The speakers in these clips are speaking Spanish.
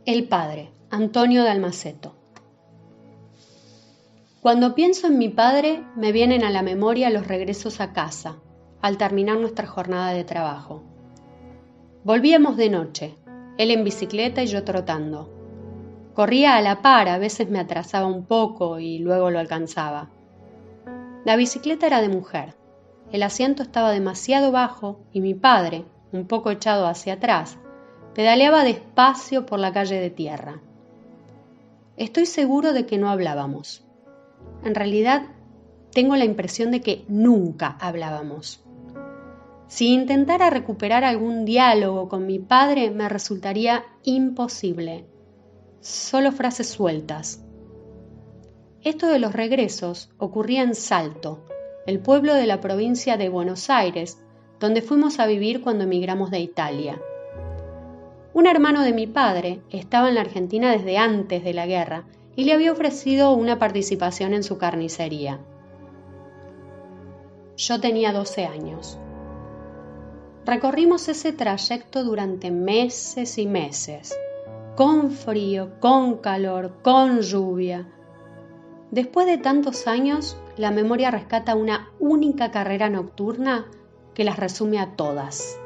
El padre, Antonio de Almaceto. Cuando pienso en mi padre, me vienen a la memoria los regresos a casa, al terminar nuestra jornada de trabajo. Volvíamos de noche, él en bicicleta y yo trotando. Corría a la par, a veces me atrasaba un poco y luego lo alcanzaba. La bicicleta era de mujer, el asiento estaba demasiado bajo y mi padre, un poco echado hacia atrás, pedaleaba despacio por la calle de tierra. Estoy seguro de que no hablábamos. En realidad, tengo la impresión de que nunca hablábamos. Si intentara recuperar algún diálogo con mi padre, me resultaría imposible. Solo frases sueltas. Esto de los regresos ocurría en Salto, el pueblo de la provincia de Buenos Aires, donde fuimos a vivir cuando emigramos de Italia. Un hermano de mi padre estaba en la Argentina desde antes de la guerra y le había ofrecido una participación en su carnicería. Yo tenía 12 años. Recorrimos ese trayecto durante meses y meses, con frío, con calor, con lluvia. Después de tantos años, la memoria rescata una única carrera nocturna que las resume a todas.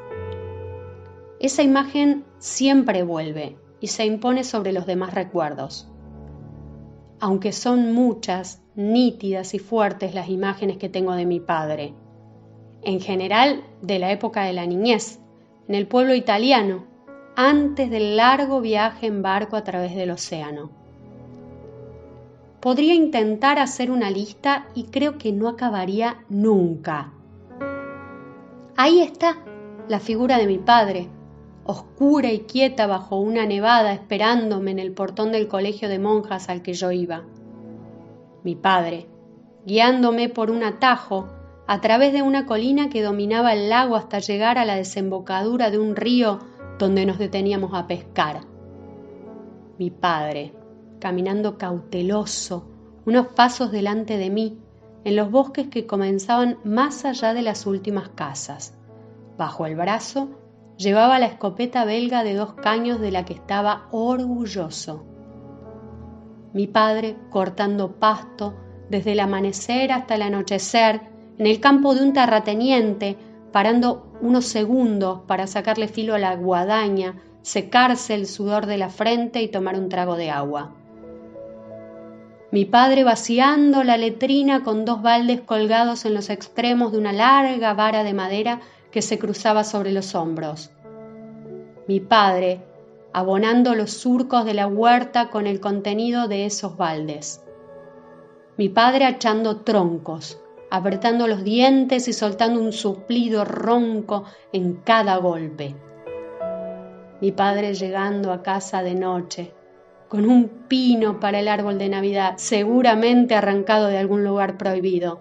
Esa imagen siempre vuelve y se impone sobre los demás recuerdos. Aunque son muchas, nítidas y fuertes las imágenes que tengo de mi padre. En general, de la época de la niñez, en el pueblo italiano, antes del largo viaje en barco a través del océano. Podría intentar hacer una lista y creo que no acabaría nunca. Ahí está la figura de mi padre, oscura y quieta bajo una nevada esperándome en el portón del colegio de monjas al que yo iba. Mi padre, guiándome por un atajo a través de una colina que dominaba el lago hasta llegar a la desembocadura de un río donde nos deteníamos a pescar. Mi padre, caminando cauteloso, unos pasos delante de mí, en los bosques que comenzaban más allá de las últimas casas. Bajo el brazo, llevaba la escopeta belga de 2 caños de la que estaba orgulloso. Mi padre cortando pasto desde el amanecer hasta el anochecer en el campo de un terrateniente, parando unos segundos para sacarle filo a la guadaña, secarse el sudor de la frente y tomar un trago de agua. Mi padre vaciando la letrina con 2 baldes colgados en los extremos de una larga vara de madera que se cruzaba sobre los hombros. Mi padre abonando los surcos de la huerta con el contenido de esos baldes. Mi padre achando troncos, apretando los dientes y soltando un suplido ronco en cada golpe. Mi padre llegando a casa de noche, con un pino para el árbol de Navidad, seguramente arrancado de algún lugar prohibido.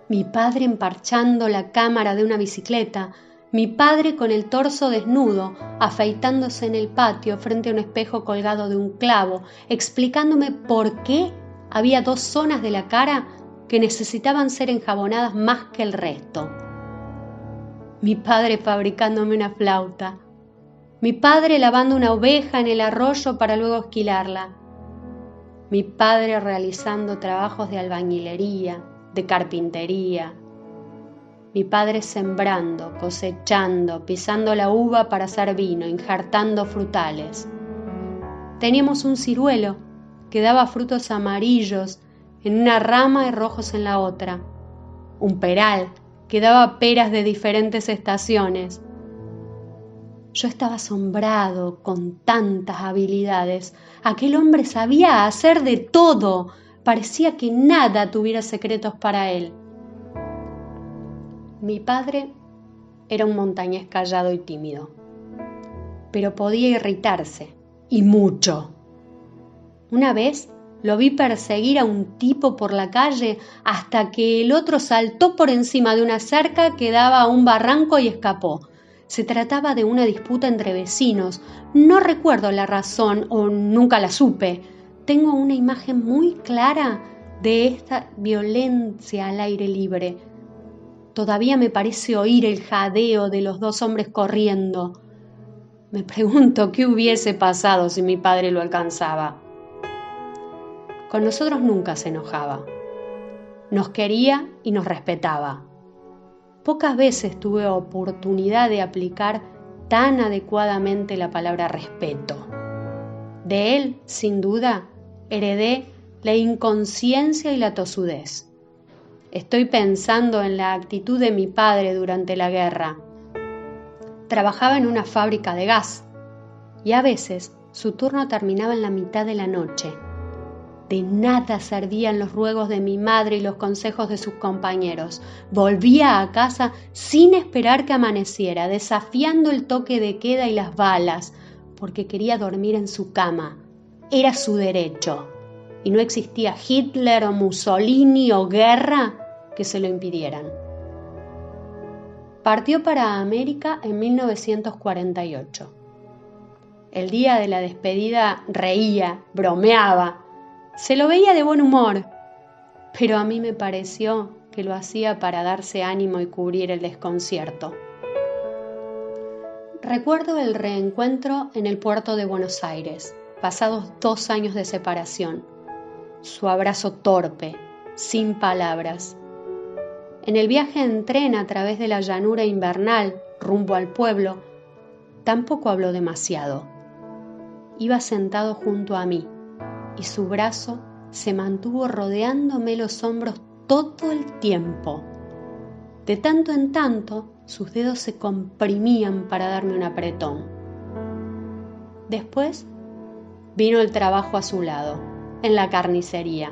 Mi padre emparchando la cámara de una bicicleta, mi padre con el torso desnudo, afeitándose en el patio frente a un espejo colgado de un clavo, explicándome por qué había 2 zonas de la cara que necesitaban ser enjabonadas más que el resto. Mi padre fabricándome una flauta. Mi padre lavando una oveja en el arroyo para luego esquilarla. Mi padre realizando trabajos de albañilería, de carpintería. Mi padre sembrando, cosechando, pisando la uva para hacer vino, injertando frutales. Teníamos un ciruelo que daba frutos amarillos en una rama y rojos en la otra. Un peral que daba peras de diferentes estaciones. Yo estaba asombrado con tantas habilidades. Aquel hombre sabía hacer de todo. Parecía que nada tuviera secretos para él. Mi padre era un montañés callado y tímido, pero podía irritarse, y mucho. Una vez lo vi perseguir a un tipo por la calle hasta que el otro saltó por encima de una cerca que daba a un barranco y escapó. Se trataba de una disputa entre vecinos. No recuerdo la razón o nunca la supe. Tengo una imagen muy clara de esta violencia al aire libre. Todavía me parece oír el jadeo de los 2 hombres corriendo. Me pregunto qué hubiese pasado si mi padre lo alcanzaba. Con nosotros nunca se enojaba. Nos quería y nos respetaba. Pocas veces tuve oportunidad de aplicar tan adecuadamente la palabra respeto. De él, sin duda, heredé la inconsciencia y la tosudez. Estoy pensando en la actitud de mi padre durante la guerra. Trabajaba en una fábrica de gas y a veces su turno terminaba en la mitad de la noche. De nada servían los ruegos de mi madre y los consejos de sus compañeros. Volvía a casa sin esperar que amaneciera, desafiando el toque de queda y las balas, porque quería dormir en su cama. Era su derecho, y no existía Hitler o Mussolini o guerra que se lo impidieran. Partió para América en 1948. El día de la despedida reía, bromeaba, se lo veía de buen humor, pero a mí me pareció que lo hacía para darse ánimo y cubrir el desconcierto. Recuerdo el reencuentro en el puerto de Buenos Aires, pasados 2 años de separación. Su abrazo torpe, sin palabras. En el viaje en tren a través de la llanura invernal, rumbo al pueblo, tampoco habló demasiado. Iba sentado junto a mí y su brazo se mantuvo rodeándome los hombros todo el tiempo. De tanto en tanto, sus dedos se comprimían para darme un apretón. Después vino el trabajo a su lado, en la carnicería,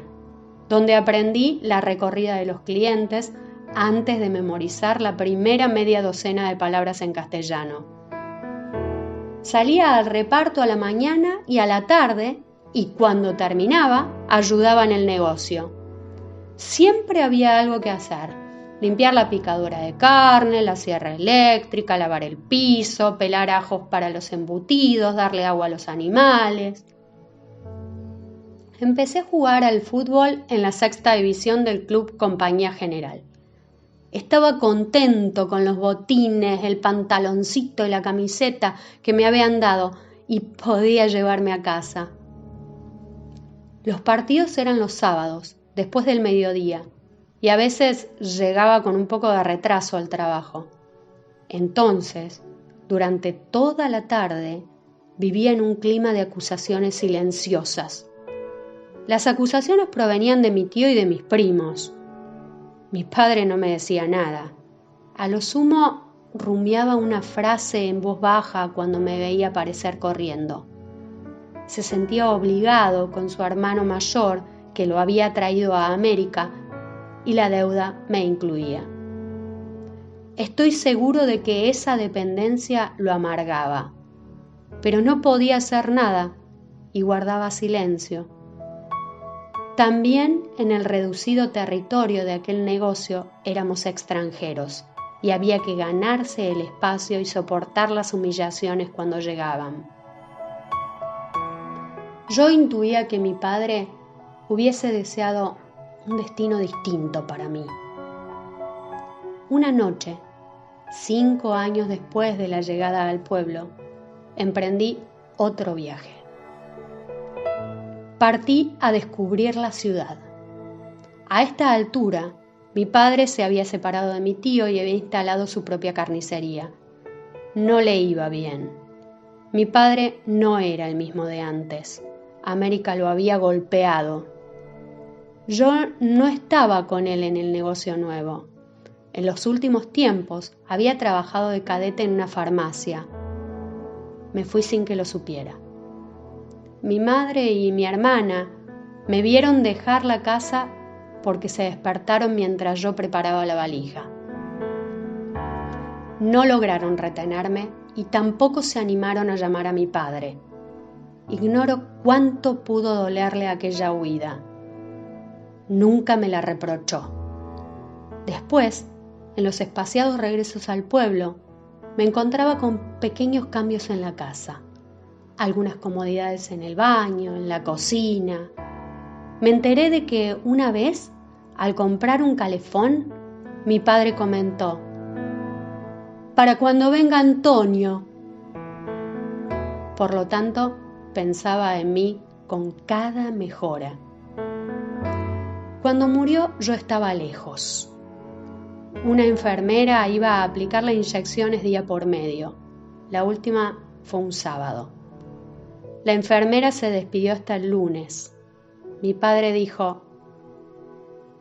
donde aprendí la recorrida de los clientes antes de memorizar la primera media docena de palabras en castellano. Salía al reparto a la mañana y a la tarde, y cuando terminaba, ayudaba en el negocio. Siempre había algo que hacer: limpiar la picadora de carne, la sierra eléctrica, lavar el piso, pelar ajos para los embutidos, darle agua a los animales. Empecé a jugar al fútbol en la 6ª división del club Compañía General. Estaba contento con los botines, el pantaloncito y la camiseta que me habían dado y podía llevarme a casa. Los partidos eran los sábados, después del mediodía, y a veces llegaba con un poco de retraso al trabajo. Entonces, durante toda la tarde, vivía en un clima de acusaciones silenciosas. Las acusaciones provenían de mi tío y de mis primos. Mi padre no me decía nada. A lo sumo, rumiaba una frase en voz baja cuando me veía aparecer corriendo. Se sentía obligado con su hermano mayor, que lo había traído a América, y la deuda me incluía. Estoy seguro de que esa dependencia lo amargaba, pero no podía hacer nada y guardaba silencio. También en el reducido territorio de aquel negocio éramos extranjeros y había que ganarse el espacio y soportar las humillaciones cuando llegaban. Yo intuía que mi padre hubiese deseado un destino distinto para mí. Una noche, 5 años después de la llegada al pueblo, emprendí otro viaje. Partí a descubrir la ciudad. A esta altura, mi padre se había separado de mi tío y había instalado su propia carnicería. No le iba bien. Mi padre no era el mismo de antes. América lo había golpeado. Yo no estaba con él en el negocio nuevo. En los últimos tiempos había trabajado de cadete en una farmacia. Me fui sin que lo supiera. Mi madre y mi hermana me vieron dejar la casa porque se despertaron mientras yo preparaba la valija. No lograron retenerme y tampoco se animaron a llamar a mi padre. Ignoro cuánto pudo dolerle aquella huida. Nunca me la reprochó. Después, en los espaciados regresos al pueblo, me encontraba con pequeños cambios en la casa. Algunas comodidades en el baño, en la cocina. Me enteré de que una vez, al comprar un calefón, mi padre comentó: «Para cuando venga Antonio». Por lo tanto, pensaba en mí con cada mejora. Cuando murió, yo estaba lejos. Una enfermera iba a aplicarle inyecciones día por medio. La última fue un sábado. La enfermera se despidió hasta el lunes. Mi padre dijo: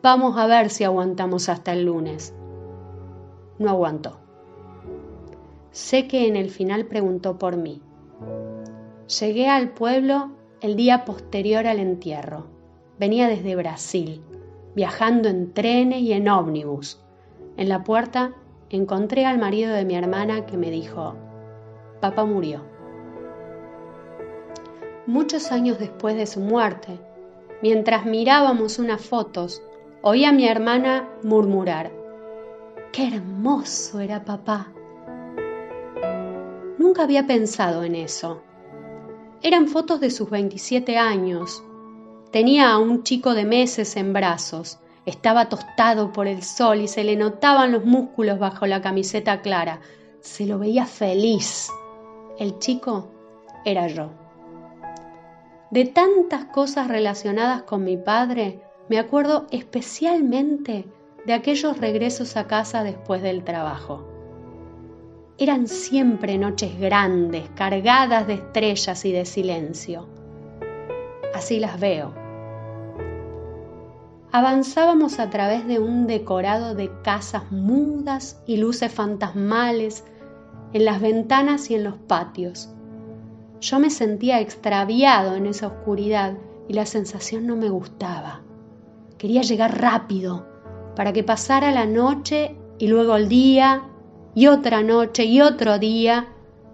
vamos a ver si aguantamos hasta el lunes. No aguantó. Sé que en el final preguntó por mí. Llegué al pueblo el día posterior al entierro. Venía desde Brasil, viajando en trenes y en ómnibus. En la puerta encontré al marido de mi hermana que me dijo: papá murió. Muchos años después de su muerte, mientras mirábamos unas fotos, oí a mi hermana murmurar: ¡qué hermoso era papá! Nunca había pensado en eso. Eran fotos de sus 27 años. Tenía a un chico de meses en brazos. Estaba tostado por el sol y se le notaban los músculos bajo la camiseta clara. Se lo veía feliz. El chico era yo. De tantas cosas relacionadas con mi padre, me acuerdo especialmente de aquellos regresos a casa después del trabajo. Eran siempre noches grandes, cargadas de estrellas y de silencio. Así las veo. Avanzábamos a través de un decorado de casas mudas y luces fantasmales en las ventanas y en los patios. Yo me sentía extraviado en esa oscuridad y la sensación no me gustaba. Quería llegar rápido para que pasara la noche y luego el día y otra noche y otro día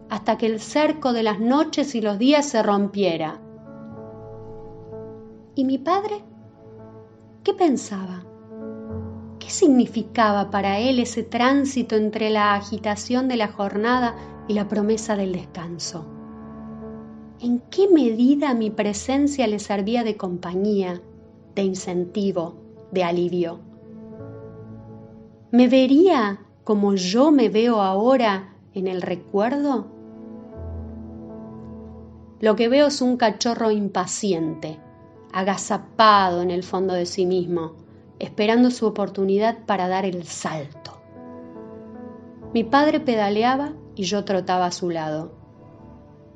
hasta que el cerco de las noches y los días se rompiera. ¿Y mi padre? ¿Qué pensaba? ¿Qué significaba para él ese tránsito entre la agitación de la jornada y la promesa del descanso? ¿En qué medida mi presencia le servía de compañía, de incentivo, de alivio? ¿Me vería como yo me veo ahora en el recuerdo? Lo que veo es un cachorro impaciente, agazapado en el fondo de sí mismo, esperando su oportunidad para dar el salto. Mi padre pedaleaba y yo trotaba a su lado.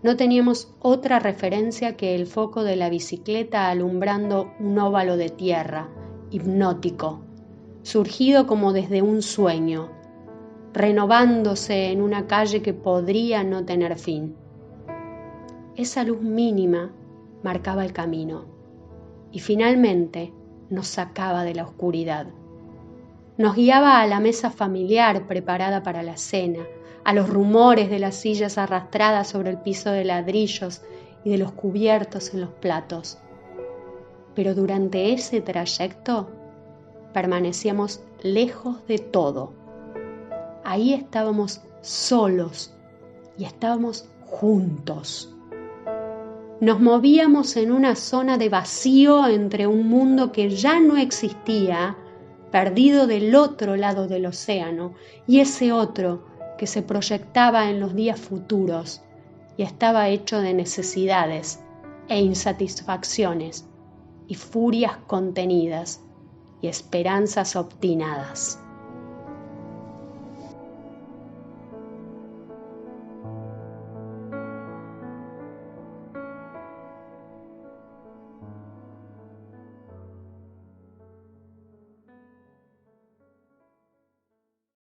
No teníamos otra referencia que el foco de la bicicleta alumbrando un óvalo de tierra, hipnótico, surgido como desde un sueño, renovándose en una calle que podría no tener fin. Esa luz mínima marcaba el camino y finalmente nos sacaba de la oscuridad. Nos guiaba a la mesa familiar preparada para la cena, a los rumores de las sillas arrastradas sobre el piso de ladrillos y de los cubiertos en los platos. Pero durante ese trayecto permanecíamos lejos de todo. Ahí estábamos solos y estábamos juntos. Nos movíamos en una zona de vacío entre un mundo que ya no existía, perdido del otro lado del océano, y ese otro que se proyectaba en los días futuros y estaba hecho de necesidades e insatisfacciones y furias contenidas y esperanzas obstinadas.